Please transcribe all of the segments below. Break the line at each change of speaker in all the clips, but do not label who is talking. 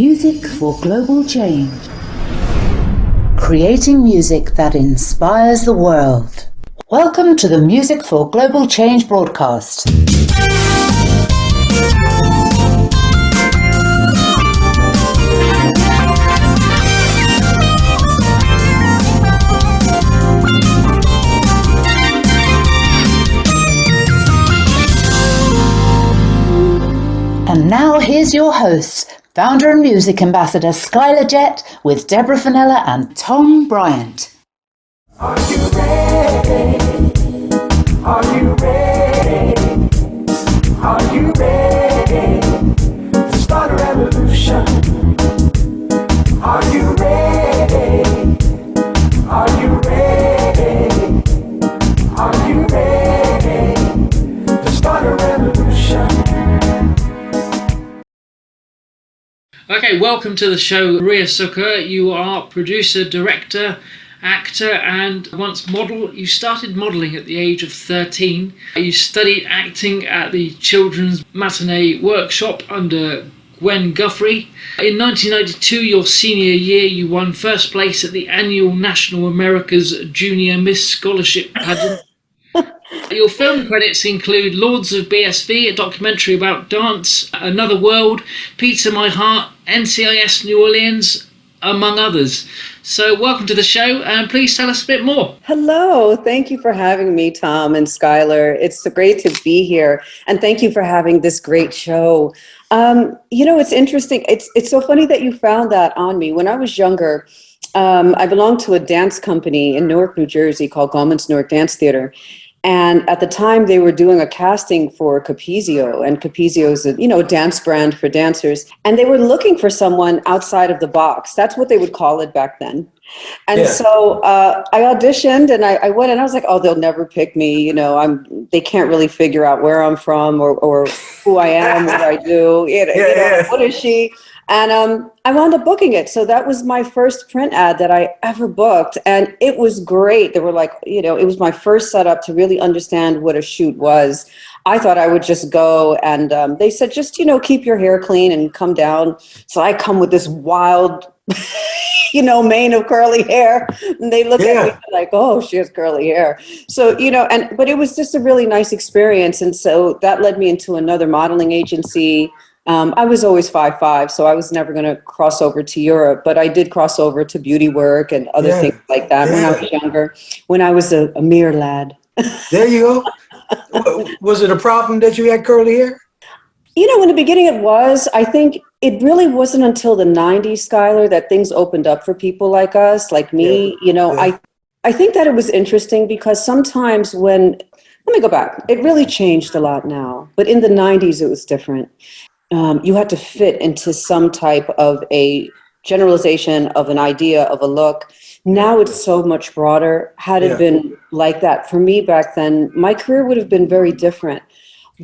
Music for global change. Creating music that inspires the world. Welcome to the Music for Global Change broadcast. And now here's your hosts, founder and music ambassador Skyler Jett with Deborah Fenella and Tom Bryant.
Are you ready? Are you ready? Are you ready to start a revolution? Are you ready? Are you ready? Are you ready to start a revolution?
Okay, welcome to the show, Maria Soccor. You are producer, director, actor, and once model. You started modelling at the age of 13. You studied acting at the Children's Matinee Workshop under Gwen Guthrie. In 1992, your senior year, you won first place at the annual National America's Junior Miss Scholarship Pageant. Your film credits include Lords of BSV, a documentary about dance, Another World, Pizza My Heart, NCIS New Orleans, among others. So welcome to the show, and please tell us a bit more.
Hello, thank you for having me, Tom and Skyler. It's great to be here, and thank you for having this great show. It's interesting. It's so funny that you found that on me. When I was younger, I belonged to a dance company in Newark, New Jersey called Gallman's Newark Dance Theater. And at the time, they were doing a casting for Capezio, and Capezio is a dance brand for dancers. And they were looking for someone outside of the box. That's what they would call it back then. And so I auditioned, and I went, and I was like, oh, they'll never pick me. They can't really figure out where I'm from or who I am, what I do. What is she? And I wound up booking it. So that was my first print ad that I ever booked. And it was great. They were like, it was my first setup to really understand what a shoot was. I thought I would just go, and they said, just, keep your hair clean and come down. So I come with this wild, mane of curly hair. And they look at me like, oh, she has curly hair. So, but it was just a really nice experience. And so that led me into another modeling agency. I was always 5'5", so I was never going to cross over to Europe, but I did cross over to beauty work and other things like that when I was younger, when I was a mere lad.
There you go. Was it a problem that you had curly hair?
In the beginning it was. I think it really wasn't until the 90s, Skyler, that things opened up for people like us, like me. I think that it was interesting because sometimes let me go back. It really changed a lot now, but in the 90s it was different. You had to fit into some type of a generalization of an idea of a look. Now it's so much broader. Had it been like that for me back then, my career would have been very different.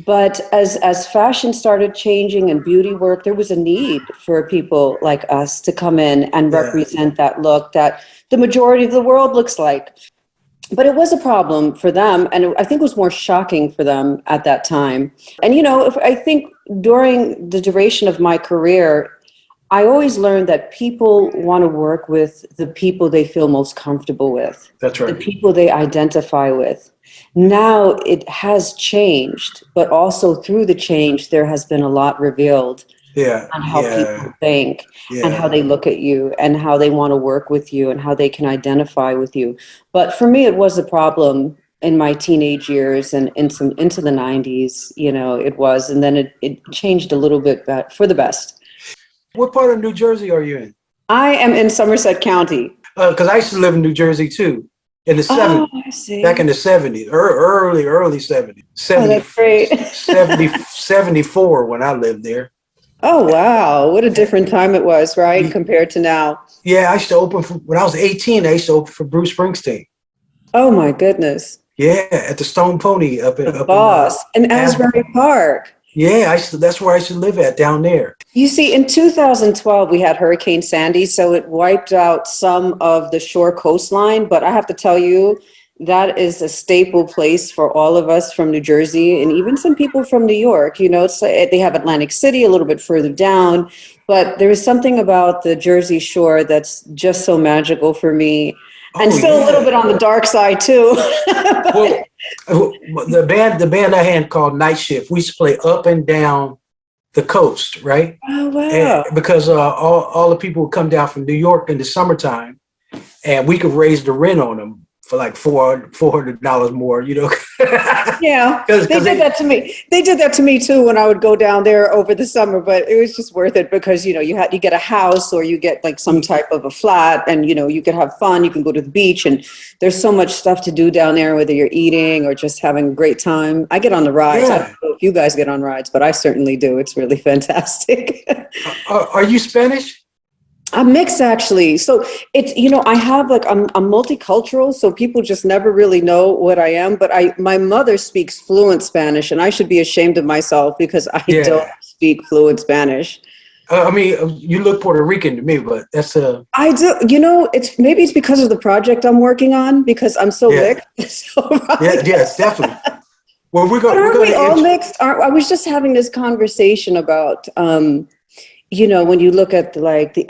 But as fashion started changing and beauty work, there was a need for people like us to come in and represent that look that the majority of the world looks like. But it was a problem for them, and I think it was more shocking for them at that time. And, I think during the duration of my career, I always learned that people want to work with the people they feel most comfortable with.
That's right.
The people they identify with. Now it has changed, but also through the change, there has been a lot revealed on how people think and how they look at you and how they want to work with you and how they can identify with you. But for me, it was a problem in my teenage years and into the 90s, it was. And then it changed a little bit for the best.
What part of New Jersey are you in?
I am in Somerset County.
Because I used to live in New Jersey, too, in the 70s.
I see.
Back in the 70s, early 70s. 70,
that's great.
74 when I lived there.
Oh, wow. What a different time it was, right, compared to now.
Yeah, I used to open when I was 18, I used to open for Bruce Springsteen.
Oh, my goodness.
Yeah, at the Stone Pony up in
Asbury Park.
Yeah, that's where I used to live at, down there.
You see, in 2012, we had Hurricane Sandy, so it wiped out some of the shore coastline. But I have to tell you, that is a staple place for all of us from New Jersey and even some people from New York. You know, it's like they have Atlantic City a little bit further down, but there is something about the Jersey Shore that's just so magical for me. And still a little bit on the dark side too.
Well, the band I had called Night Shift, we used to play up and down the coast, right?
Oh, wow.
And because all the people would come down from New York in the summertime, and we could raise the rent on them for like $400 more, you know.
Yeah, they did that to me. They did that to me too when I would go down there over the summer, but it was just worth it because, you know, you get a house or you get like some type of a flat and, you know, you can have fun. You can go to the beach and there's so much stuff to do down there, whether you're eating or just having a great time. I get on the rides.
Yeah.
I don't know if you guys get on rides, but I certainly do. It's really fantastic.
Are you Spanish?
I'm mixed actually. So it's, you know, I have like, I'm multicultural. So people just never really know what I am, but my mother speaks fluent Spanish and I should be ashamed of myself because I don't speak fluent Spanish.
I mean, you look Puerto Rican to me, but that's
I do, you know, maybe it's because of the project I'm working on because I'm so mixed. So, right?
Yes, definitely. Well, we're going
Aren't we all mixed? I was just having this conversation about, you know, when you look at like the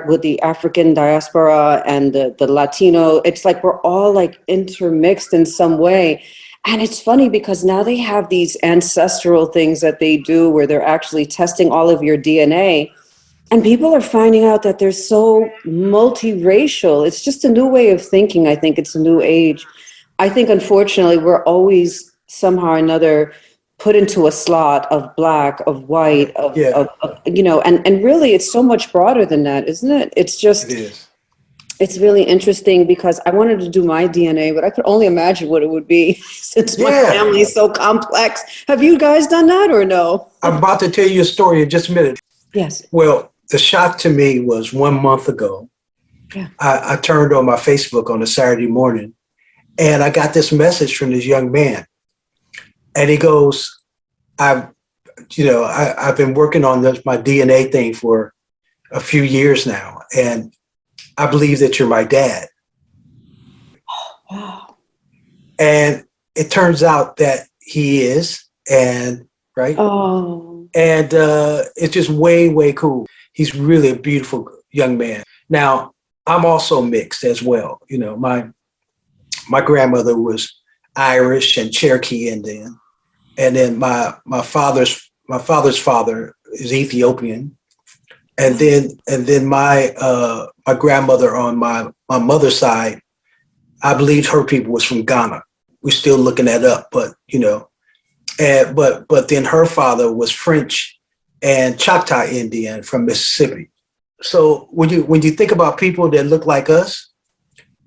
with the African diaspora and the Latino, it's like we're all like intermixed in some way. And it's funny because now they have these ancestral things that they do where they're actually testing all of your DNA. And people are finding out that they're so multiracial. It's just a new way of thinking. I think it's a new age. I think, unfortunately, we're always somehow or another put into a slot of black, of white, of you know, and really it's so much broader than that, isn't it? It's just,
it is.
It's really interesting because I wanted to do my DNA, but I could only imagine what it would be since my family is so complex. Have you guys done that or no?
I'm about to tell you a story in just a minute.
Yes.
Well, the shock to me was 1 month ago.
Yeah.
I turned on my Facebook on a Saturday morning and I got this message from this young man. And he goes, I've been working on my DNA thing for a few years now, and I believe that you're my dad.
Wow.
And it turns out that he is, and right.
Oh.
And it's just way, way cool. He's really a beautiful young man. Now, I'm also mixed as well. You know, my grandmother was Irish and Cherokee Indian. And then my father's father is Ethiopian, and then my grandmother on my mother's side, I believe her people was from Ghana. We're still looking that up, but you know, and but then her father was French and Choctaw Indian from Mississippi. So when you think about people that look like us,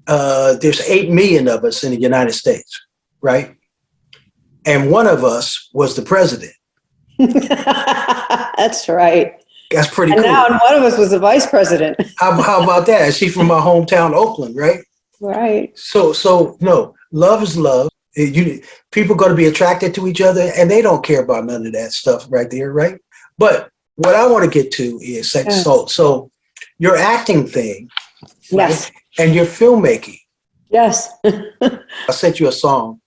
there's 8 million of us in the United States, right? And one of us was the president.
That's right.
That's pretty
and
cool.
Now one of us was the vice president.
How about that? She's from my hometown, Oakland, right?
Right.
So no, love is love. People are going to be attracted to each other, and they don't care about none of that stuff right there, right? But what I want to get to is so your acting thing,
yes,
right? And your filmmaking.
Yes.
I sent you a song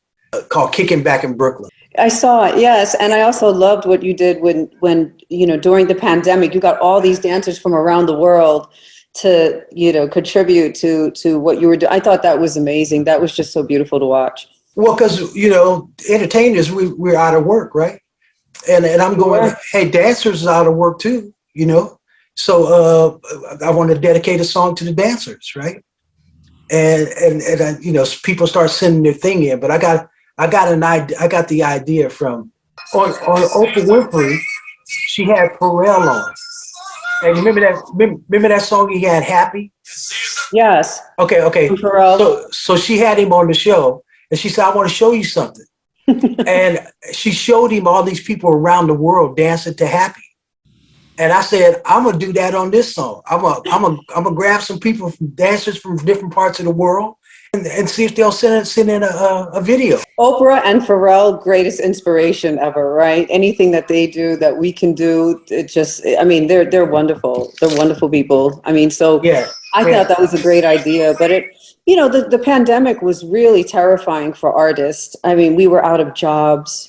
called "Kicking Back in Brooklyn."
I saw it, yes. And I also loved what you did when you know, during the pandemic, you got all these dancers from around the world to, you know, contribute to what you were doing. I thought that was amazing. That was just so beautiful to watch.
Well, because, you know, entertainers, we're out of work, right? And I'm going, hey, dancers are out of work too, you know? So I want to dedicate a song to the dancers, right? And you know, people start sending their thing in, but I got the idea from on Oprah Winfrey. She had Pharrell on, and remember that song he had, "Happy"?
Yes.
Okay.
Pharrell.
So she had him on the show, and she said, "I want to show you something," and she showed him all these people around the world dancing to "Happy." And I said, I'm gonna do that on this song. I'm gonna grab some people, dancers from different parts of the world, and see if they'll send in a video.
Oprah and Pharrell, greatest inspiration ever, right? Anything that they do that we can do, it just, I mean, they're wonderful. They're wonderful people. I mean, so yeah, I thought that was a great idea, but you know, the pandemic was really terrifying for artists. I mean, we were out of jobs.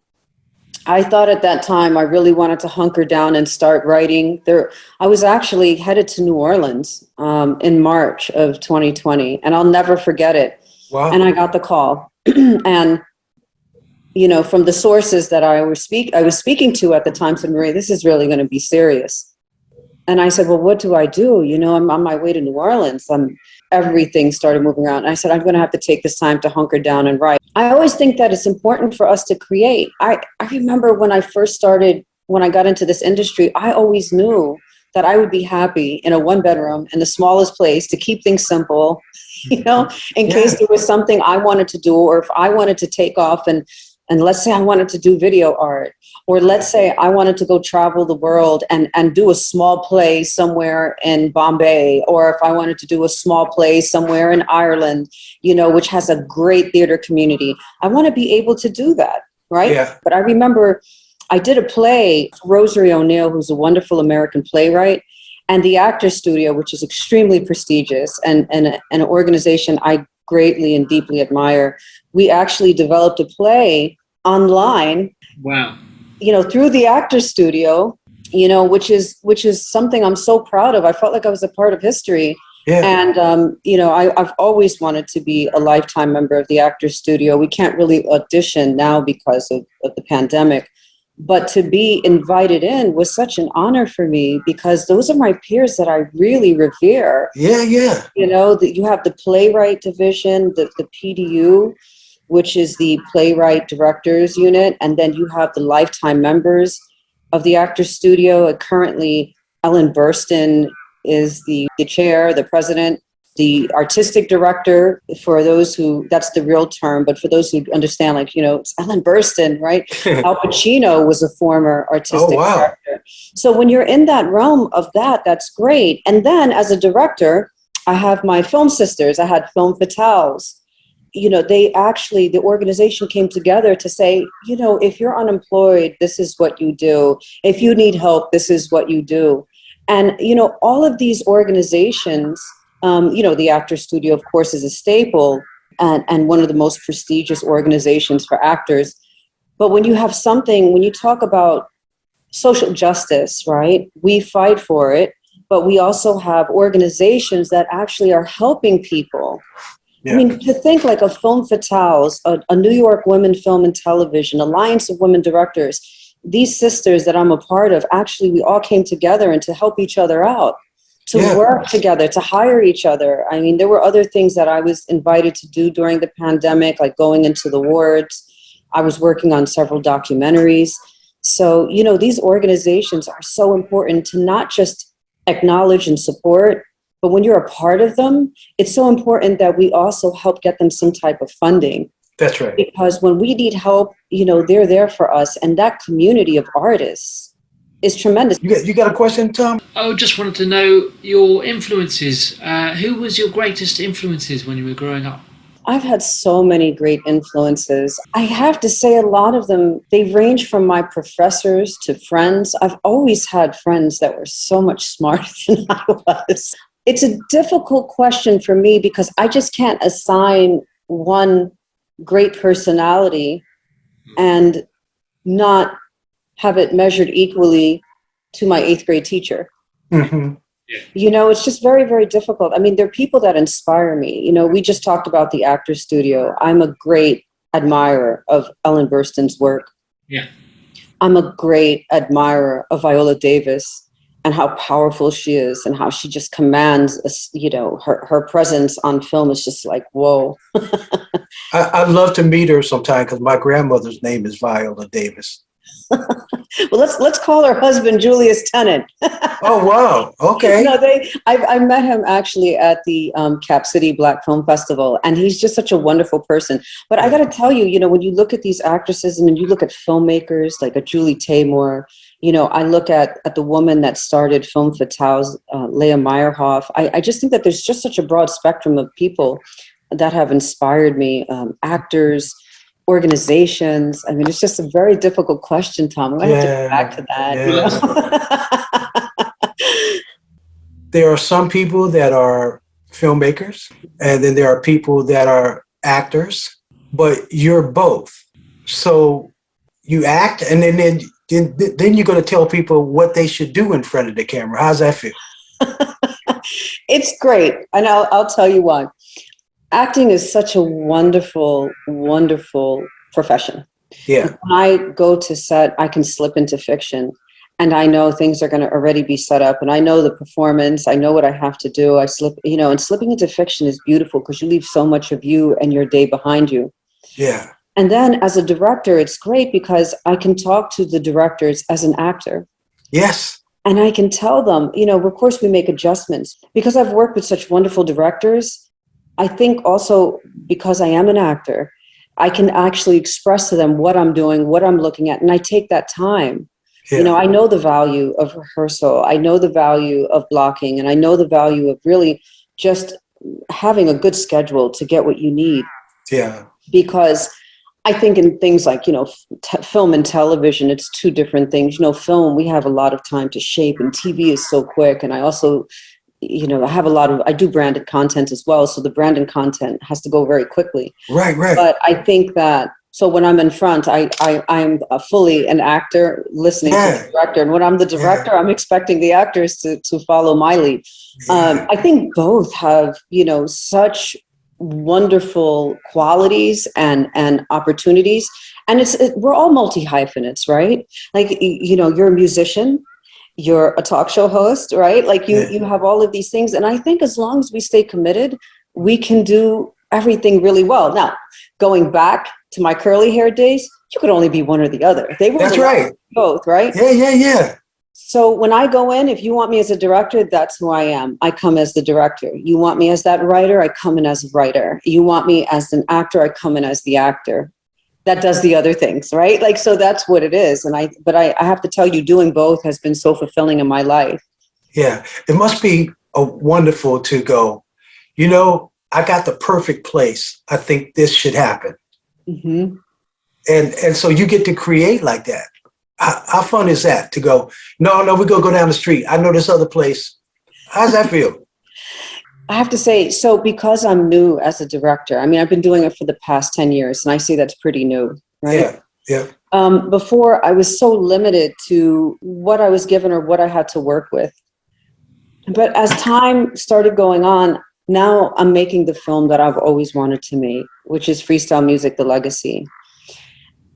I thought at that time I really wanted to hunker down and start writing. I was actually headed to New Orleans in March of 2020, and I'll never forget it.
Wow.
And I got the call, and you know, from the sources that I was speaking to at the time, said, Maria, this is really going to be serious. And I said, well, what do I do? You know, I'm on my way to New Orleans. Everything started moving around. And I said, I'm going to have to take this time to hunker down and write. I always think that it's important for us to create. I remember when I first started, when I got into this industry, I always knew that I would be happy in a 1-bedroom in the smallest place to keep things simple, you know, in case there was something I wanted to do, or if I wanted to take off and let's say I wanted to do video art, or let's say I wanted to go travel the world and do a small play somewhere in Bombay, or if I wanted to do a small play somewhere in Ireland, you know, which has a great theater community. I want to be able to do that, right? Yeah. But I remember I did a play, Rosary O'Neill, who's a wonderful American playwright, and the Actors Studio, which is extremely prestigious and an organization I greatly and deeply admire. We actually developed a play online.
Wow.
You know, through the Actors Studio, you know, which is something I'm so proud of. I felt like I was a part of history. Yeah. And, you know, I've always wanted to be a lifetime member of the Actors Studio. We can't really audition now because of the pandemic. But to be invited in was such an honor for me, because those are my peers that I really revere. Yeah, yeah. You know, that you have the playwright division, the PDU, which is the playwright directors unit, and then you have the lifetime members of the Actors Studio. Currently, Ellen Burstyn is the chair, the president. The artistic director, for those who, that's the real term, but for those who understand, like, you know, it's Ellen Burstyn, right? Al Pacino was a former artistic director. So when you're in that realm of that, that's great. And then as a director, I have my film sisters. I had Film Fatales. You know, the organization came together to say, you know, if you're unemployed, this is what you do. If you need help, this is what you do. And, you know, all of these organizations, you know, the Actors Studio, of course, is a staple and one of the most prestigious organizations for actors. But when you have something, when you talk about social justice, right, we fight for it, but we also have organizations that actually are helping people. Yeah. I mean, to think like a Film Fatales, a New York Women Film and Television, Alliance of Women Directors, these sisters that I'm a part of, actually, we all came together and to help each other out. To work together, to hire each other. I mean, there were other things that I was invited to do during the pandemic, like going into the wards. I was working on several documentaries. So, you know, these organizations are so important to not just acknowledge and support, but when you're a part of them, it's so important that we also help get them some type of funding. That's right. Because when we need help, you know, they're there for us. And that community of artists is tremendous. You got a question, Tom?
I just wanted to know your influences. Who was your greatest influences when you were growing up?
I've had so many great influences. I have to say a lot of them, they range from my professors to friends. I've always had friends that were so much smarter than I was. It's a difficult question for me because I just can't assign one great personality and not have it measured equally to my 8th grade teacher. Mm-hmm. Yeah. You know, it's just very, very difficult. I mean, there are people that inspire me. You know, we just talked about the Actors Studio. I'm a great admirer of Ellen Burstyn's work. Yeah. I'm a great admirer of Viola Davis and how powerful she is and how she just commands, you know, her presence on film is just like, whoa.
I'd love to meet her sometime because my grandmother's name is Viola Davis.
Well, let's call her husband Julius Tennant.
Oh, wow. Okay.
No, I met him actually at the Cap City Black Film Festival, and he's just such a wonderful person. But I got to tell you, you know, when you look at these actresses and then you look at filmmakers like a Julie Taymor, you know, I look at the woman that started Film Fatales, Leah Meyerhoff. I just think that there's just such a broad spectrum of people that have inspired me, actors, organizations. I mean, it's just a very difficult question, Tom. I have to go back to that.
Yeah. There are some people that are filmmakers, and then there are people that are actors, but you're both. So you act, and then you're going to tell people what they should do in front of the camera. How's that feel?
It's great. And I'll tell you why. Acting is such a wonderful, wonderful profession.
Yeah.
When I go to set, I can slip into fiction, and I know things are going to already be set up, and I know the performance, I know what I have to do. I slip, and slipping into fiction is beautiful because you leave so much of you and your day behind you.
Yeah.
And then as a director, it's great because I can talk to the directors as an actor.
Yes.
And I can tell them, of course we make adjustments because I've worked with such wonderful directors. I think also because I am an actor, I can actually express to them what I'm doing, what I'm looking at. And I take that time.
Yeah.
I know the value of rehearsal. I know the value of blocking, and I know the value of really just having a good schedule to get what you need.
Yeah.
Because I think in things like, film and television, it's two different things. Film, we have a lot of time to shape, and TV is so quick. And I also, I do branded content as well. So the branded content has to go very quickly.
Right.
But I think that, so when I'm in front, I'm fully an actor listening to the director. And when I'm the director, I'm expecting the actors to follow my lead. I think both have, such wonderful qualities and opportunities. And we're all multi-hyphenates, right? Like, you're a musician, you're a talk show host, right? Like you have all of these things. And I think as long as we stay committed, we can do everything really well. Now, going back to my curly hair days, you could only be one or the other. That's right. Both, right?
Yeah.
So when I go in, if you want me as a director, that's who I am. I come as the director. You want me as that writer, I come in as a writer. You want me as an actor, I come in as the actor that does the other things, right? Like, so that's what it is. But I have to tell you, doing both has been so fulfilling in my life.
Yeah, it must be wonderful to go, I got the perfect place. I think this should happen.
Mm-hmm.
And so you get to create like that. How fun is that to go, no, we're going to go down the street. I know this other place. How does that feel?
I have to say, so because I'm new as a director, I've been doing it for the past 10 years, and I see that's pretty new, right?
Yeah.
Before, I was so limited to what I was given or what I had to work with. But as time started going on, now I'm making the film that I've always wanted to make, which is Freestyle Music, The Legacy.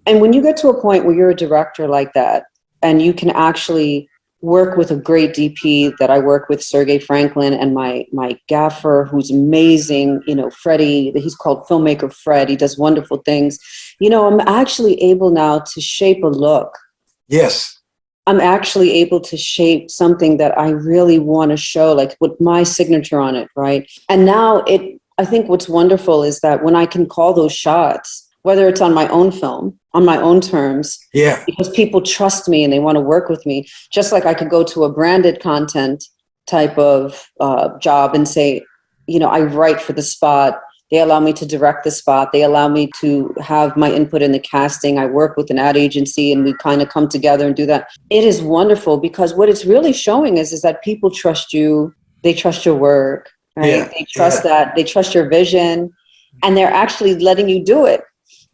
And when you get to a point where you're a director like that, and you can actually work with a great DP that I work with, Sergey Franklin, and my gaffer, who's amazing, Freddie, he's called Filmmaker Fred. He does wonderful things. I'm actually able now to shape a look.
Yes.
I'm actually able to shape something that I really want to show, like with my signature on it, right? And now I think what's wonderful is that when I can call those shots, whether it's on my own film, on my own terms, because people trust me and they want to work with me, just like I could go to a branded content type of job and say, I write for the spot. They allow me to direct the spot. They allow me to have my input in the casting. I work with an ad agency and we kind of come together and do that. It is wonderful because what it's really showing is that people trust you. They trust your work, right?
Yeah.
They trust that. They trust your vision, and they're actually letting you do it.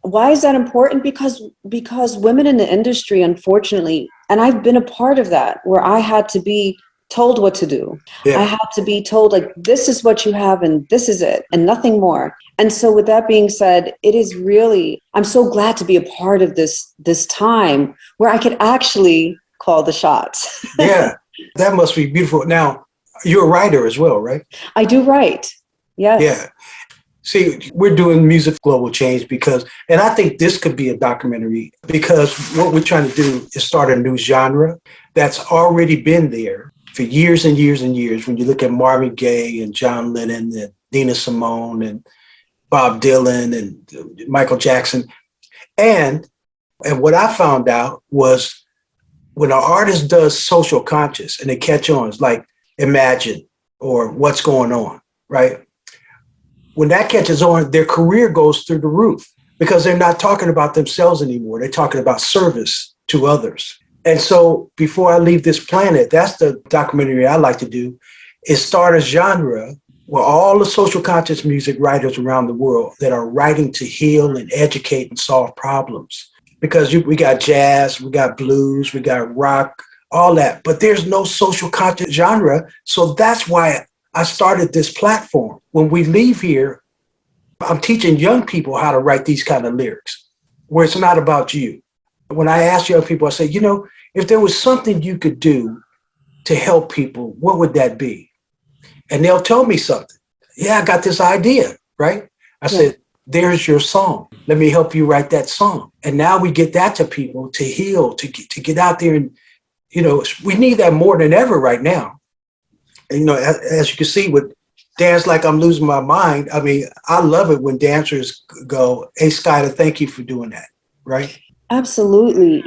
Why is that important? Because women in the industry, unfortunately, and I've been a part of that, where I had to be told what to do.
Yeah.
I had to be told, like, this is what you have and this is it and nothing more. And so with that being said, it is really, I'm so glad to be a part of this time where I could actually call the shots.
Yeah, that must be beautiful. Now, you're a writer as well, right?
I do write. Yes.
Yeah. See, we're doing Music Global Change and I think this could be a documentary because what we're trying to do is start a new genre that's already been there for years and years and years. When you look at Marvin Gaye and John Lennon and Nina Simone and Bob Dylan and Michael Jackson. And what I found out was when an artist does social conscious and they catch on, it's like Imagine or What's Going On, right? When that catches on, their career goes through the roof because they're not talking about themselves anymore. They're talking about service to others. And so before I leave this planet, that's the documentary I like to do, is start a genre Well, all the social conscious music writers around the world that are writing to heal and educate and solve problems. Because we got jazz, we got blues, we got rock, all that. But there's no social conscious genre. So that's why I started this platform. When we leave here, I'm teaching young people how to write these kind of lyrics, where it's not about you. When I ask young people, I say, if there was something you could do to help people, what would that be? And they'll tell me something. Yeah, I got this idea, right? I said, there's your song. Let me help you write that song. And now we get that to people to heal, to get out there. And, we need that more than ever right now. And, as you can see with Dance Like I'm Losing My Mind, I mean, I love it when dancers go, hey, Skyler, thank you for doing that, right?
Absolutely.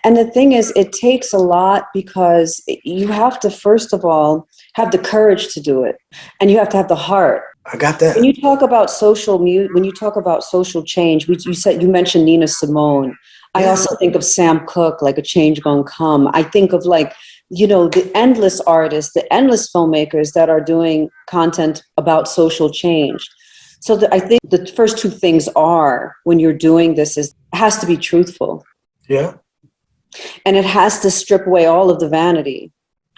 And the thing is, it takes a lot because you have to, first of all, have the courage to do it. And you have to have the heart.
I got that.
When you talk about when you talk about social change, you mentioned Nina Simone. I also think of Sam Cooke, like A Change Gonna Come. I think of the endless artists, the endless filmmakers that are doing content about social change. So I think the first two things are, when you're doing this, it has to be truthful.
Yeah.
And it has to strip away all of the vanity.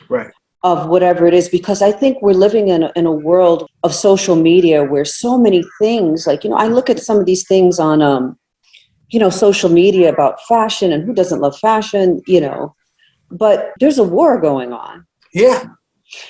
Right.
Of whatever it is, because I think we're living in a world of social media where so many things, I look at some of these things on, social media about fashion and who doesn't love fashion, but there's a war going on.
Yeah.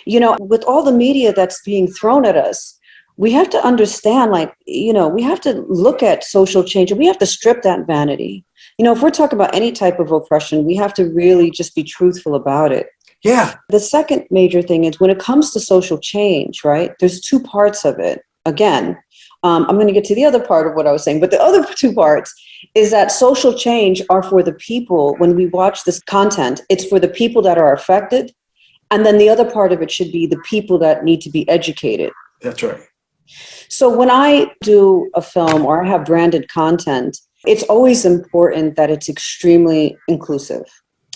With all the media that's being thrown at us, we have to understand, we have to look at social change and we have to strip that vanity. If we're talking about any type of oppression, we have to really just be truthful about it.
Yeah.
The second major thing is when it comes to social change, right? There's two parts of it. Again, I'm going to get to the other part of what I was saying, but the other two parts is that social change are for the people. When we watch this content, it's for the people that are affected. And then the other part of it should be the people that need to be educated.
That's right.
So when I do a film or I have branded content, it's always important that it's extremely inclusive.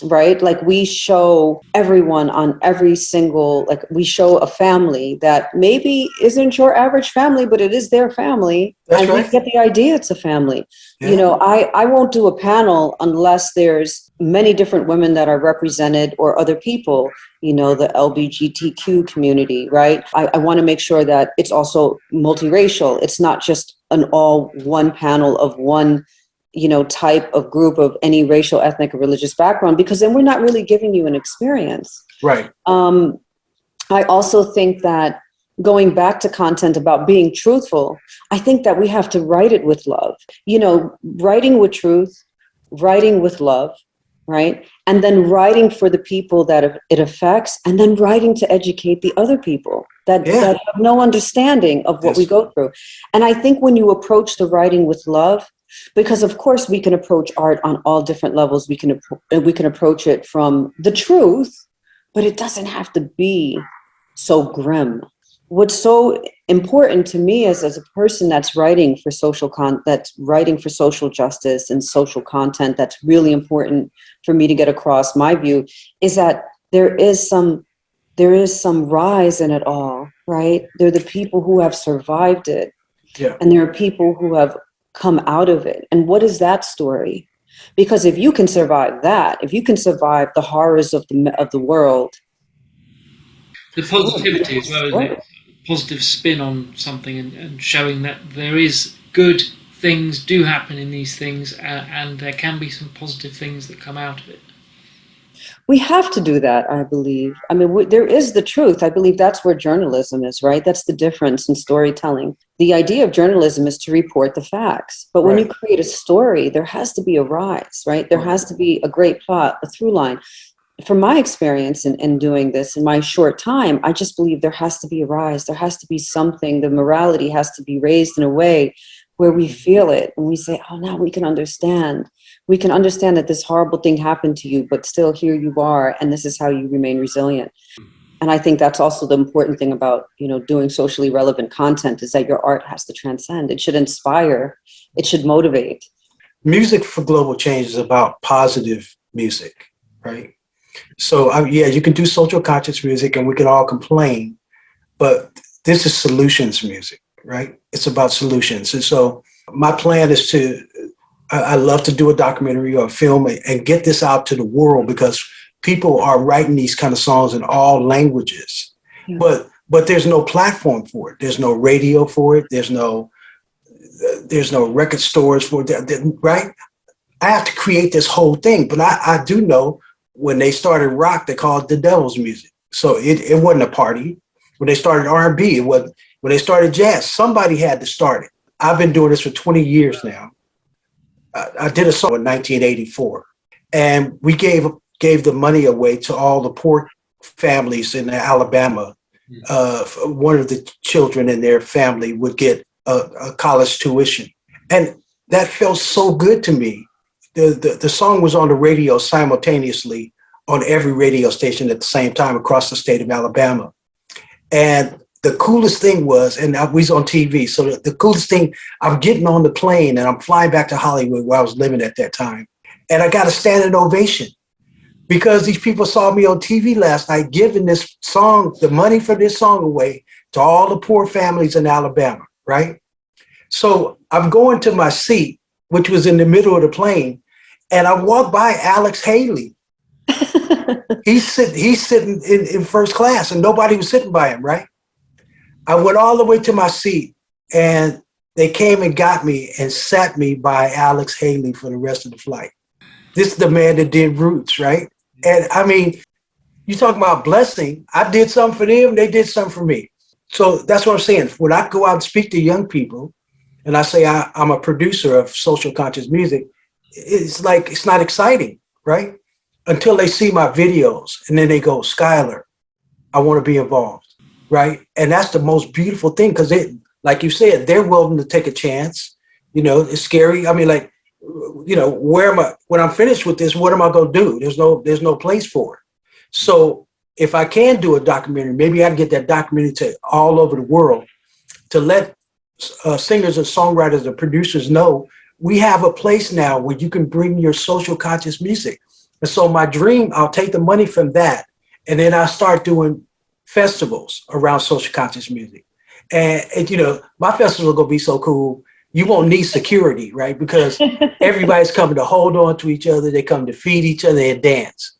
Right? Like we show everyone on every single, we show a family that maybe isn't your average family, but it is their family.
That's
and
right.
We get the idea it's a family.
Yeah.
I won't do a panel unless there's many different women that are represented or other people, the LGBTQ community, right? I want to make sure that it's also multiracial. It's not just an all one panel of one type of group of any racial, ethnic, or religious background, because then we're not really giving you an experience.
Right.
I also think that going back to content about being truthful, I think that we have to write it with love, writing with truth, writing with love, right? And then writing for the people that it affects, and then writing to educate the other people that have no understanding of what we go through. And I think when you approach the writing with love, because of course we can approach art on all different levels. We can approach it from the truth, but it doesn't have to be so grim. What's so important to me is, as a person that's writing for social justice and social content, that's really important for me to get across my view, is that there is some rise in it all, right? There are the people who have survived it, and there are people who have come out of it. And what is that story? Because if you can survive that, if you can survive the horrors of the world,
the positivity as well, isn't it? Positive spin on something and showing that there is good things do happen in these things, and there can be some positive things that come out of it.
We have to do that, I believe. I mean, there is the truth. I believe that's where journalism is, right? That's the difference in storytelling. The idea of journalism is to report the facts. But when you create a story, there has to be a rise, right? There has to be a great plot, a through line. From my experience in doing this in my short time, I just believe there has to be a rise. There has to be something. The morality has to be raised in a way where we feel it and we say, oh, now we can understand. We can understand that this horrible thing happened to you, but still here you are, and this is how you remain resilient. And I think that's also the important thing about, doing socially relevant content, is that your art has to transcend. It should inspire. It should motivate.
Music for global change is about positive music, right? So, you can do social conscious music and we can all complain, but this is solutions music, right? It's about solutions. And so my plan is I love to do a documentary or a film and get this out to the world, because people are writing these kind of songs in all languages, but there's no platform for it. There's no radio for it. There's no record stores for it, right? I have to create this whole thing, but I do know when they started rock, they called it the devil's music. So it wasn't a party. When they started R&B, it wasn't. When they started jazz, somebody had to start it. I've been doing this for 20 years now. I did a song in 1984, and we gave the money away to all the poor families in Alabama. One of the children in their family would get a college tuition, and that felt so good to me. The song was on the radio simultaneously on every radio station at the same time across the state of Alabama. And the coolest thing was, and we was on TV, so the coolest thing, I'm getting on the plane and I'm flying back to Hollywood where I was living at that time. And I got a standing ovation because these people saw me on TV last night giving this song, the money for this song away to all the poor families in Alabama, right? So I'm going to my seat, which was in the middle of the plane, and I walked by Alex Haley. He's sitting in first class and nobody was sitting by him, right? I went all the way to my seat and they came and got me and sat me by Alex Haley for the rest of the flight. This is the man that did Roots, right? And I mean, you talking about blessing. I did something for them, they did something for me. So that's what I'm saying. When I go out and speak to young people and I say I'm a producer of social conscious music, it's like, it's not exciting, right? Until they see my videos and then they go, Skyler, I want to be involved, right? And that's the most beautiful thing, because like you said, they're willing to take a chance. You know, it's scary. I mean, like, you know, when I'm finished with this, what am I going to do? There's no place for it. So if I can do a documentary, maybe I can get that documentary to all over the world to let singers and songwriters and producers know we have a place now where you can bring your social conscious music. And so my dream, I'll take the money from that, and then I'll start doing festivals around social conscious music. And you know, my festival is going to be so cool. You won't need security, right? Because everybody's coming to hold on to each other. They come to feed each other and dance.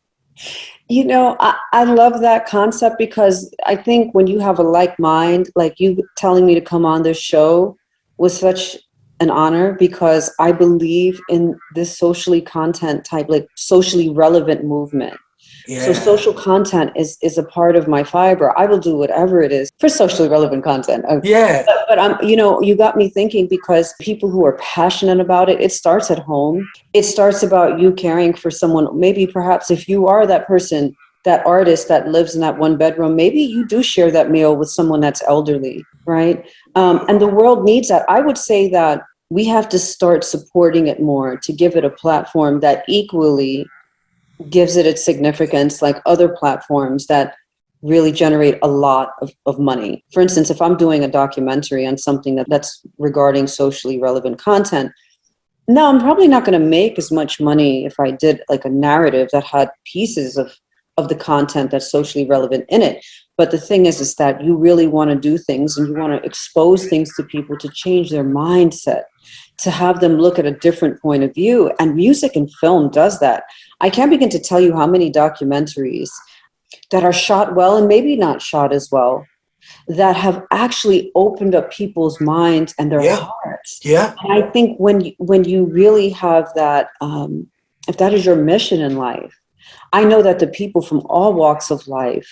You know, I love that concept, because I think when you have a like mind, like you telling me to come on this show was such an honor, because I believe in this socially content type, like socially relevant movement. Yeah. So social content is a part of my fiber. I will do whatever it is for socially relevant content.
Yeah.
But I'm, you know, you got me thinking, because people who are passionate about it, it starts at home. It starts about you caring for someone. Maybe perhaps if you are that person, that artist that lives in that one bedroom, maybe you do share that meal with someone that's elderly, right? And the world needs that. I would say that we have to start supporting it more to give it a platform that equally gives it its significance, like other platforms that really generate a lot of money. For instance, if I'm doing a documentary on something that's regarding socially relevant content, no, I'm probably not going to make as much money if I did like a narrative that had pieces of the content that's socially relevant in it. But the thing is that you really want to do things and you want to expose things to people to change their mindset, to have them look at a different point of view. And music and film does that. I can't begin to tell you how many documentaries that are shot well and maybe not shot as well, that have actually opened up people's minds and their hearts. Yeah. And I think when you really have that, if that is your mission in life, I know that the people from all walks of life,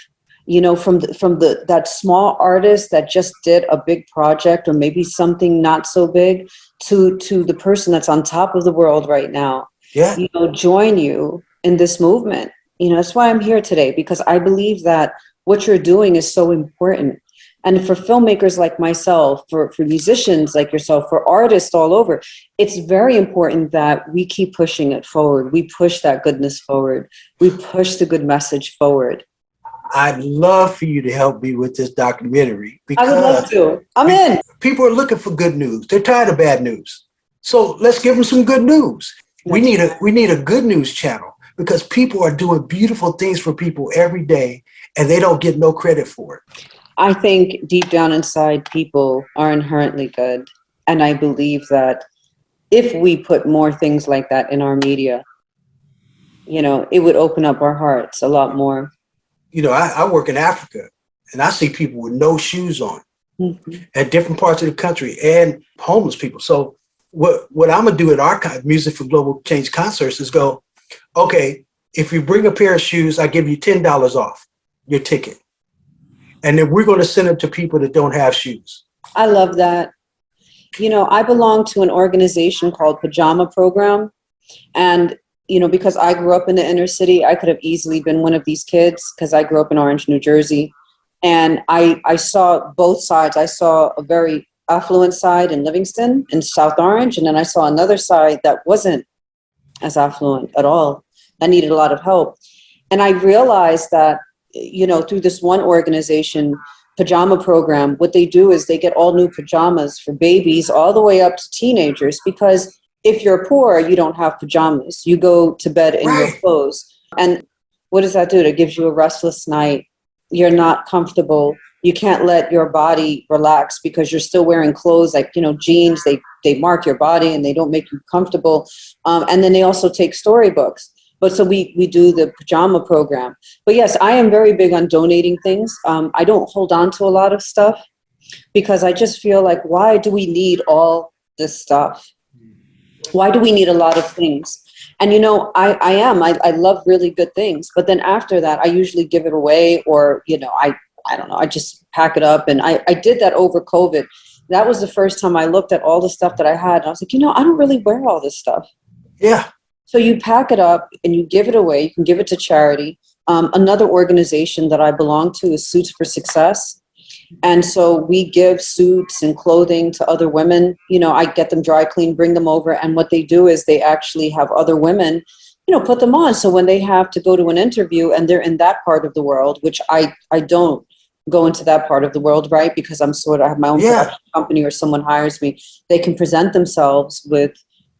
you know, from that small artist that just did a big project or maybe something not so big, to the person that's on top of the world right now, you know, join you in this movement. You know, that's why I'm here today, because I believe that what you're doing is so important. And for filmmakers like myself, for musicians like yourself, for artists all over, it's very important that we keep pushing it forward. We push that goodness forward. We push the good message forward.
I'd love for you to help me with this documentary, because
I would love to. I'm in.
People are looking for good news. They're tired of bad news. So let's give them some good news. We need a good news channel, because people are doing beautiful things for people every day and they don't get no credit for it.
I think deep down inside, people are inherently good. And I believe that if we put more things like that in our media, you know, it would open up our hearts a lot more.
You know, I work in Africa and I see people with no shoes on at different parts of the country and homeless people. So what I'm going to do at our Music for Global Change concerts is go, okay, if you bring a pair of shoes, I give you $10 off your ticket. And then we're going to send them to people that don't have shoes.
I love that. You know, I belong to an organization called Pajama Program. And, you know, because I grew up in the inner city, I could have easily been one of these kids because I grew up in Orange, New Jersey. And I saw both sides. I saw a very affluent side in Livingston in South Orange. And then I saw another side that wasn't as affluent at all. That needed a lot of help. And I realized that, you know, through this one organization, Pajama Program, what they do is they get all new pajamas for babies all the way up to teenagers, because if you're poor, you don't have pajamas. You go to bed in your clothes. And what does that do? It gives you a restless night. You're not comfortable. You can't let your body relax because you're still wearing clothes like, you know, jeans. They mark your body and they don't make you comfortable. And then they also take storybooks. But so we do the Pajama Program. But yes, I am very big on donating things. I don't hold on to a lot of stuff because I just feel like, why do we need all this stuff? Why do we need a lot of things? And, you know, I love really good things. But then after that, I usually give it away, or, you know, I don't know, I just pack it up. And I did that over COVID. That was the first time I looked at all the stuff that I had. And I was like, you know, I don't really wear all this stuff.
Yeah.
So you pack it up and you give it away. You can give it to charity. Another organization that I belong to is Suits for Success. And so we give suits and clothing to other women. You know, I get them dry clean, bring them over. And what they do is they actually have other women, you know, put them on. So when they have to go to an interview and they're in that part of the world, which I don't go into that part of the world, right? Because I have my own production company, or someone hires me, they can present themselves with,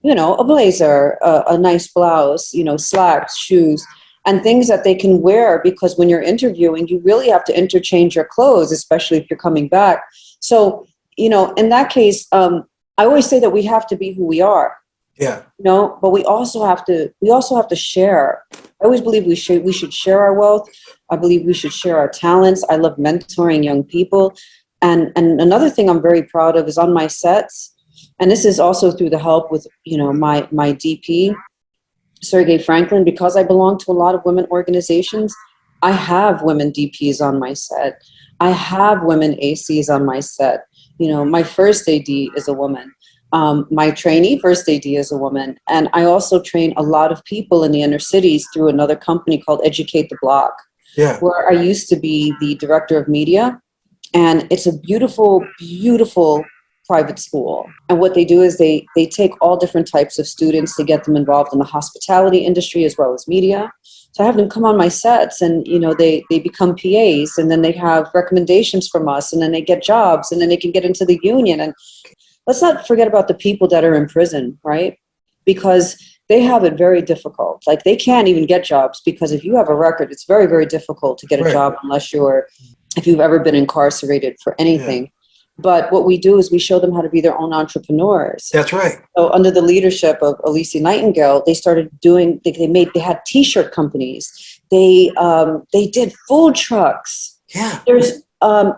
you know, a blazer, a nice blouse, you know, slacks, shoes, and things that they can wear, because when you're interviewing, you really have to interchange your clothes, especially if you're coming back. So, you know, in that case, I always say that we have to be who we are.
Yeah.
You know, but we also have to share. I always believe we should share our wealth. I believe we should share our talents. I love mentoring young people. And another thing I'm very proud of is on my sets, and this is also through the help with, you know, my DP, Sergey Franklin, because I belong to a lot of women organizations. I have women DPs on my set. I have women ACs on my set. You know, my first AD is a woman. My trainee first AD is a woman. And I also train a lot of people in the inner cities through another company called Educate the Block, where I used to be the director of media. And it's a beautiful, beautiful private school. And what they do is they take all different types of students to get them involved in the hospitality industry as well as media. So I have them come on my sets and, you know, they become PAs, and then they have recommendations from us, and then they get jobs, and then they can get into the union. And let's not forget about the people that are in prison, right? Because they have it very difficult. Like, they can't even get jobs, because if you have a record, it's very, very difficult to get a job if you've ever been incarcerated for anything. Yeah. But what we do is we show them how to be their own entrepreneurs.
That's right.
So under the leadership of Alicia Nightingale, they started doing, they had T-shirt companies. They did food trucks.
Yeah.
There's,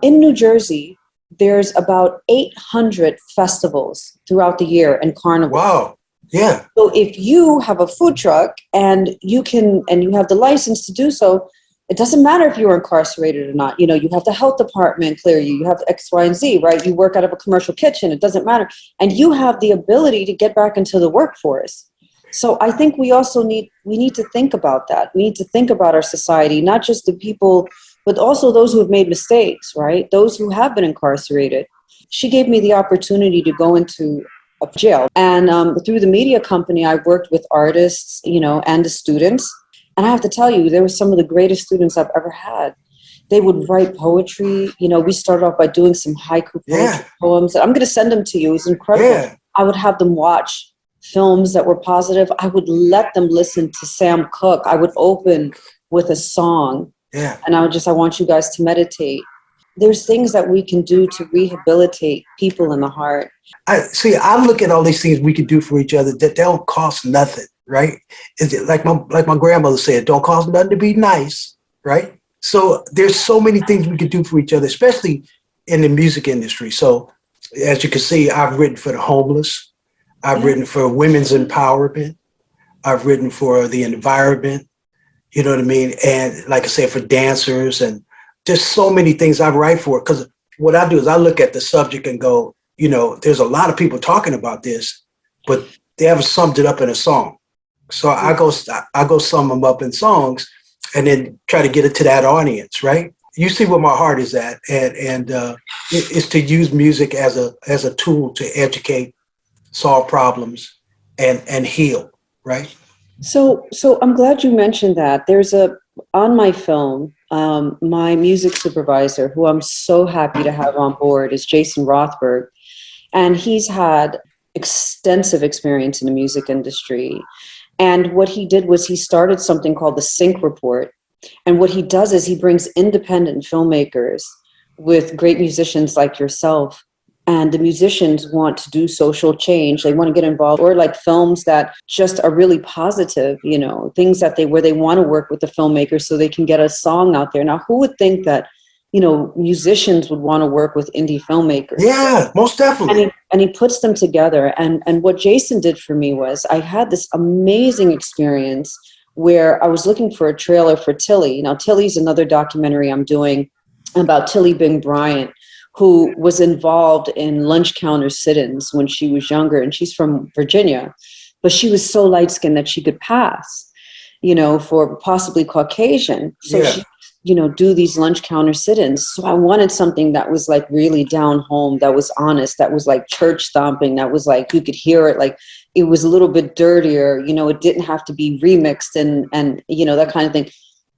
in New Jersey, there's about 800 festivals throughout the year and carnivals.
Wow. Yeah.
So if you have a food truck and you have the license to do so, it doesn't matter if you were incarcerated or not. You know, you have the health department clear you. You have X, Y, and Z, right? You work out of a commercial kitchen. It doesn't matter. And you have the ability to get back into the workforce. So I think we need to think about that. We need to think about our society, not just the people, but also those who have made mistakes, right? Those who have been incarcerated. She gave me the opportunity to go into a jail. And through the media company, I worked with artists, you know, and the students. And I have to tell you, they were some of the greatest students I've ever had. They would write poetry. You know, we started off by doing some haiku poetry poems. I'm going to send them to you. It was incredible. Yeah. I would have them watch films that were positive. I would let them listen to Sam Cooke. I would open with a song.
Yeah.
And I want you guys to meditate. there's things that we can do to rehabilitate people in the heart.
I look at all these things we can do for each other that don't cost nothing, right? Is it like my grandmother said, don't cost nothing to be nice, right? So there's so many things we could do for each other, especially in the music industry. So as you can see, I've written for the homeless. I've written for women's empowerment. I've written for the environment, you know what I mean? And like I said, for dancers and just so many things I write for. Because what I do is I look at the subject and go, you know, there's a lot of people talking about this, but they haven't summed it up in a song. So I go sum them up in songs and then try to get it to that audience, right? You see where my heart is at, and it's to use music as a tool to educate, solve problems, and heal, right?
So I'm glad you mentioned that. On my film, my music supervisor, who I'm so happy to have on board, is Jason Rothberg. And he's had extensive experience in the music industry. And what he did was he started something called the Sync Report. And what he does is he brings independent filmmakers with great musicians like yourself. And the musicians want to do social change. They want to get involved, or like films that just are really positive, you know, things that where they want to work with the filmmakers so they can get a song out there. Now, who would think that, you know, musicians would want to work with indie filmmakers?
Yeah, most definitely.
And he puts them together. And what Jason did for me was I had this amazing experience where I was looking for a trailer for Tilly. Now, Tilly's another documentary I'm doing about Tilly Bing Bryant, who was involved in lunch counter sit-ins when she was younger. And she's from Virginia, but she was so light-skinned that she could pass, you know, for possibly Caucasian. So she, you know, do these lunch counter sit-ins. So I wanted something that was like really down home, that was honest, that was like church stomping, that was like, you could hear it, like it was a little bit dirtier, you know, it didn't have to be remixed and, you know, that kind of thing.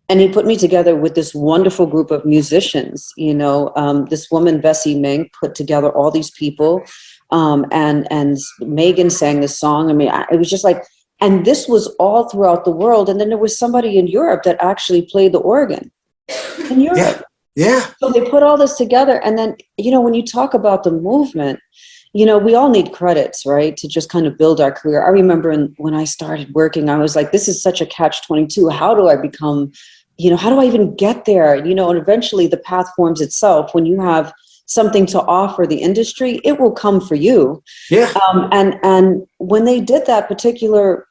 And he put me together with this wonderful group of musicians, you know, this woman, Bessie Mink, put together all these people, and Megan sang this song. I mean, it was just like, and this was all throughout the world. And then there was somebody in Europe that actually played the organ in Europe.
Yeah.
So they put all this together. And then, you know, when you talk about the movement, you know, we all need credits, right, to just kind of build our career. I remember when I started working, I was like, this is such a catch-22. How do I become, you know, how do I even get there? You know, and eventually the path forms itself. When you have something to offer the industry, it will come for you.
Yeah.
And when they did that particular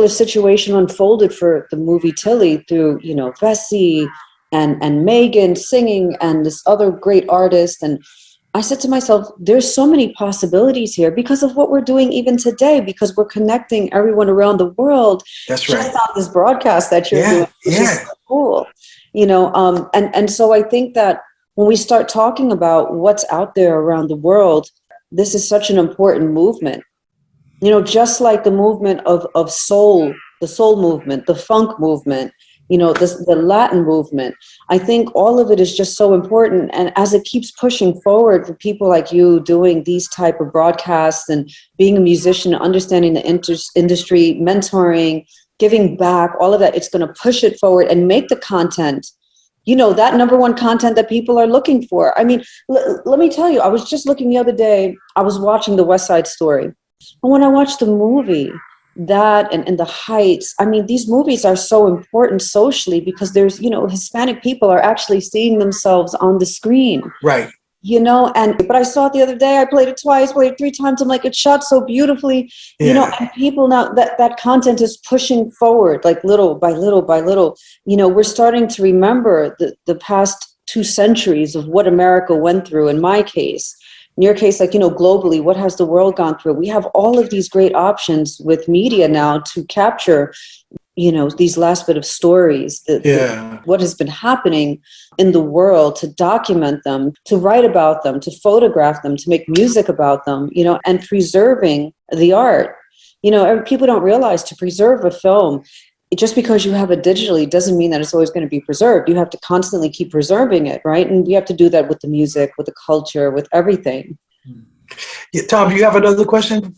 situation unfolded for the movie Tilly through, you know, Bessie and Megan singing and this other great artist, and I said to myself, there's so many possibilities here because of what we're doing even today, because we're connecting everyone around the world.
That's right.
Just on this broadcast that you're doing, which is so cool. You know, and so I think that when we start talking about what's out there around the world, this is such an important movement. You know, just like the movement of soul, the soul movement, the funk movement, you know, the Latin movement. I think all of it is just so important. And as it keeps pushing forward for people like you doing these type of broadcasts and being a musician, understanding the industry, mentoring, giving back, all of that, it's going to push it forward and make the content, you know, that number one content that people are looking for. I mean, let me tell you, I was just looking the other day, I was watching the West Side Story. And when I watched the movie, that and the Heights, I mean, these movies are so important socially because there's, you know, Hispanic people are actually seeing themselves on the screen.
Right.
You know, but I saw it the other day, I played it twice, played it 3 times. I'm like, it's shot so beautifully, you know, and people now that content is pushing forward, like little by little by little, you know, we're starting to remember the past 2 centuries of what America went through. In my case, in your case, like, you know, globally, what has the world gone through? We have all of these great options with media now to capture, you know, these last bit of stories, what has been happening in the world, to document them, to write about them, to photograph them, to make music about them, you know, and preserving the art. You know, people don't realize to preserve a film, just because you have it digitally doesn't mean that it's always going to be preserved. You have to constantly keep preserving it, right? And we have to do that with the music, with the culture, with everything.
Yeah, Tom, do you have another question?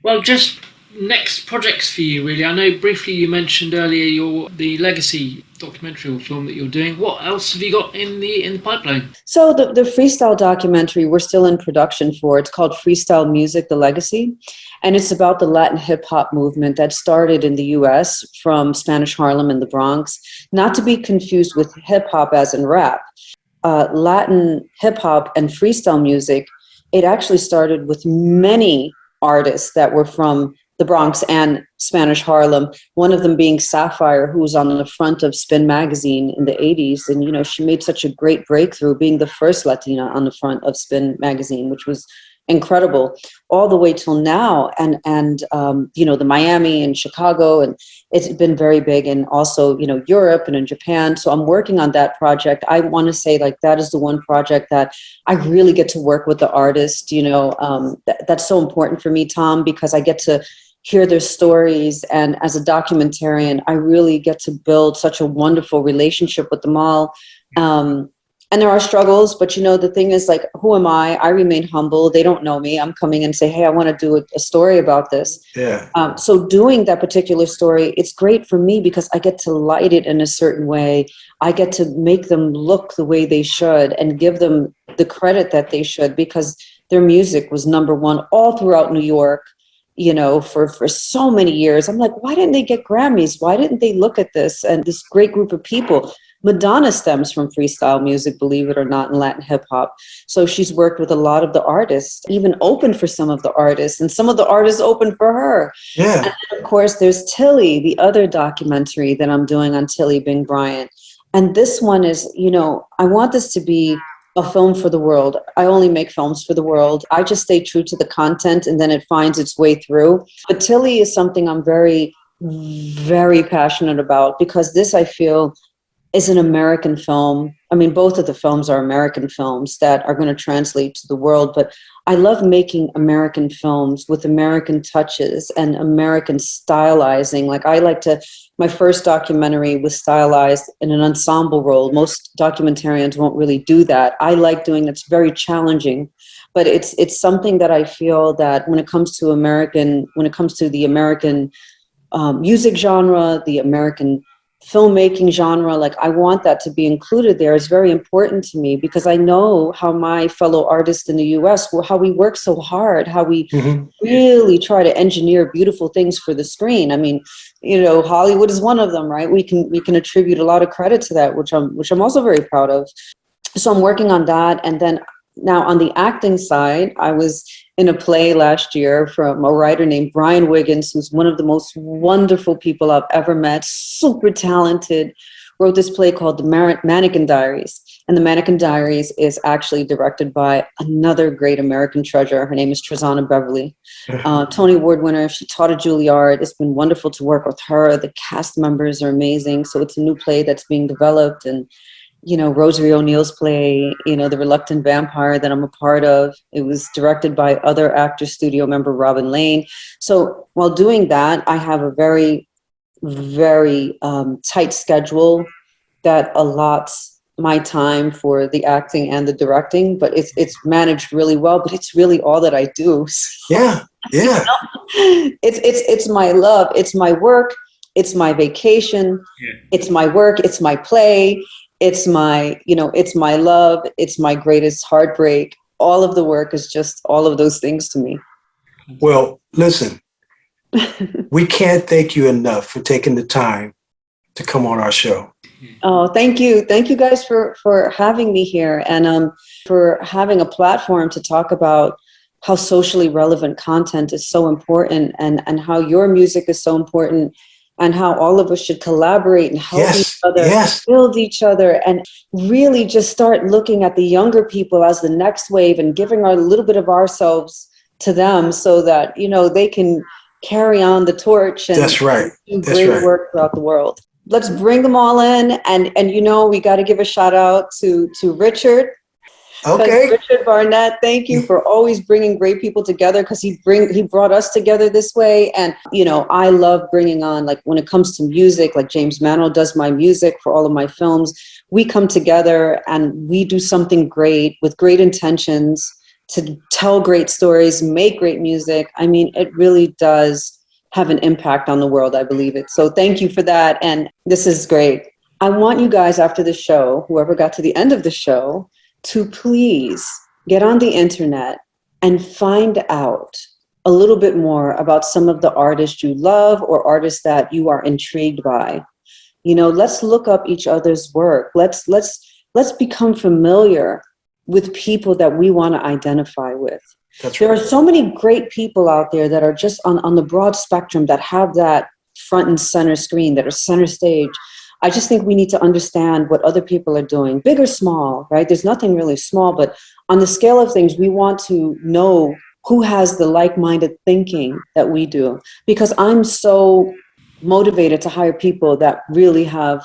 Well, just next projects for you, really? I know briefly you mentioned earlier the legacy documentary or film that you're doing. What else have you got in the pipeline?
So the freestyle documentary we're still in production for. It's called Freestyle Music: The Legacy, and it's about the Latin hip hop movement that started in the U.S. from Spanish Harlem and the Bronx. Not to be confused with hip hop as in rap. Latin hip hop and freestyle music, it actually started with many artists that were from the Bronx and Spanish Harlem, one of them being Sapphire, who was on the front of Spin magazine in the 80s. And, you know, she made such a great breakthrough being the first Latina on the front of Spin magazine, which was incredible, all the way till now. And you know, the Miami and Chicago, and it's been very big, and also, you know, Europe and in Japan. So I'm working on that project. I want to say, like, that is the one project that I really get to work with the artist. You know, that's so important for me, Tom, because I get to hear their stories. And as a documentarian, I really get to build such a wonderful relationship with them all. And there are struggles, but, you know, the thing is, like, who am I? I remain humble. They don't know me. I'm coming and say, hey, I want to do a story about this.
Yeah.
So doing that particular story, it's great for me because I get to light it in a certain way. I get to make them look the way they should and give them the credit that they should, because their music was #1 all throughout New York, you know, for so many years. I'm like, why didn't they get Grammys? Why didn't they look at this? And this great group of people. Madonna stems from freestyle music, believe it or not, in Latin hip hop. So she's worked with a lot of the artists, even opened for some of the artists, and some of the artists opened for her.
Yeah.
And then, of course, there's Tilly, the other documentary that I'm doing on Tilly being Bryant. And this one is, you know, I want this to be a film for the world. I only make films for the world. I just stay true to the content, and then it finds its way through. But Tilly is something I'm very, very passionate about, because this, I feel, is an American film. I mean, both of the films are American films that are going to translate to the world, but I love making American films with American touches and American stylizing. Like, my first documentary was stylized in an ensemble role. Most documentarians won't really do that. I like doing that's very challenging, but it's something that I feel that when it comes to the American music genre, the American filmmaking genre, like, I want that to be included there. Is very important to me, because I know how my fellow artists in the US, how we work so hard, how we really try to engineer beautiful things for the screen. I mean, you know, Hollywood is one of them, right? We can attribute a lot of credit to that, which I'm also very proud of. So I'm working on that. And then now on the acting side, I was in a play last year from a writer named Brian Wiggins, who's one of the most wonderful people I've ever met, super talented, wrote this play called The Mannequin Diaries. And The Mannequin Diaries is actually directed by another great American treasure. Her name is Trezana Beverly, Tony Award winner. She taught at Juilliard. It's been wonderful to work with her. The cast members are amazing. So it's a new play that's being developed. And you know, Rosalie O'Neill's play, you know, The Reluctant Vampire, that I'm a part of. It was directed by other actor studio member Robin Lane. So while doing that, I have a very, very tight schedule that allots my time for the acting and the directing, but it's managed really well, but it's really all that I do.
Yeah. Yeah.
It's my love. It's my work. It's my vacation.
Yeah.
It's my work. It's my play. It's my, you know, it's my love. It's my greatest heartbreak. All of the work is just all of those things to me.
Well, listen, we can't thank you enough for taking the time to come on our show.
Oh, thank you. Thank you guys for having me here, and for having a platform to talk about how socially relevant content is so important, and how your music is so important, and how all of us should collaborate and help each other, build each other, and really just start looking at the younger people as the next wave and giving a little bit of ourselves to them, so that, you know, they can carry on the torch and, do great work throughout the world. Let's bring them all in. And you know, we got to give a shout out to Richard.
Okay.
Richard Barnett, thank you for always bringing great people together, because he brought us together this way. And, you know, I love bringing on, like, when it comes to music, like James Mano does my music for all of my films. We come together and we do something great with great intentions to tell great stories, make great music. I mean, it really does have an impact on the world. I believe it. So thank you for that. And this is great. I want you guys after the show, whoever got to the end of the show, to please get on the internet and find out a little bit more about some of the artists you love or artists that you are intrigued by. You know, let's look up each other's work. Let's become familiar with people that we want to identify with.
That's
There
right.
are so many great people out there that are just on the broad spectrum, that have that front and center screen, that are center stage. I just think we need to understand what other people are doing, big or small, right? There's nothing really small, but on the scale of things, we want to know who has the like-minded thinking that we do. Because I'm so motivated to hire people that really have,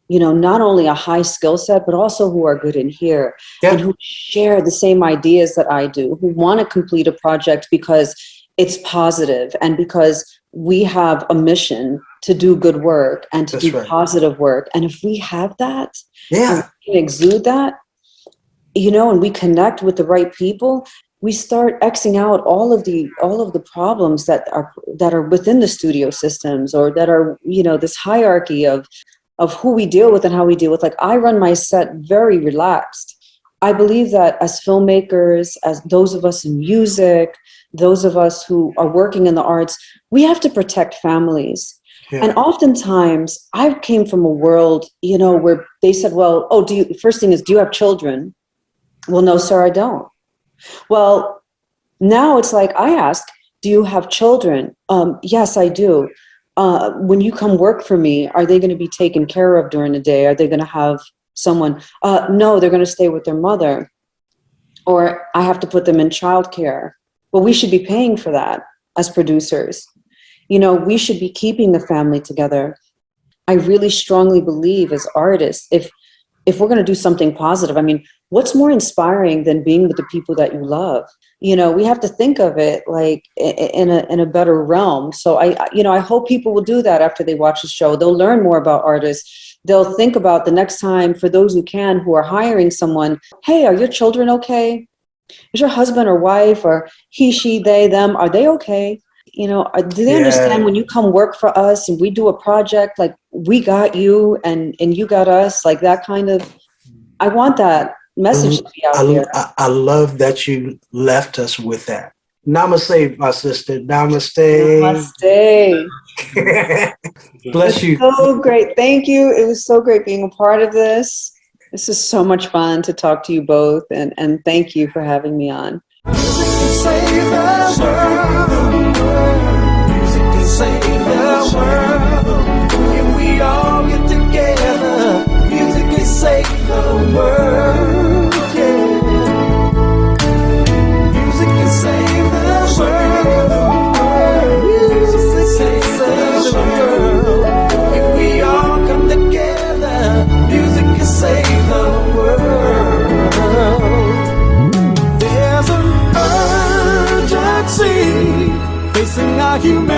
you know, not only a high skill set, but also who are good in here and who share the same ideas that I do, who want to complete a project because it's positive and because we have a mission to do good work and to do positive work. And if we have that, and we can exude that, you know, and we connect with the right people, we start Xing out all of the problems that are within the studio systems, or that are, you know, this hierarchy of who we deal with and how we deal with. Like, I run my set very relaxed. I believe that as filmmakers, as those of us in music, those of us who are working in the arts, we have to protect families. Yeah. And oftentimes I came from a world, you know, where they said, well, oh, first thing is, do you have children? Well, no, sir, I don't. Well, now it's like, I ask, do you have children? Yes, I do. When you come work for me, are they going to be taken care of during the day? Are they going to have someone? No, they're going to stay with their mother. Or I have to put them in childcare. Well, we should be paying for that as producers. You know, we should be keeping the family together. I really strongly believe as artists, if we're going to do something positive, I mean, what's more inspiring than being with the people that you love? You know, we have to think of it like in a better realm. So I hope people will do that after they watch the show. They'll learn more about artists. They'll think about the next time, for those who can, who are hiring someone, hey, are your children okay? Is your husband or wife, or he, she, they, them, are they okay? You know, do they understand when you come work for us and we do a project, like, we got you and you got us, like that kind of, I want that message to be out there.
I love that you left us with that. Namaste, my sister. Namaste.
Namaste.
Bless you.
So great. Thank you. It was so great being a part of this. This is so much fun to talk to you both, and thank you for having me on.
Music can save the world. Music can save the world. If we all get together, music can save the world. Yeah. Music can save the world. Music can save the world. If we all come together, music can save the world. There's an urgency facing our humanity.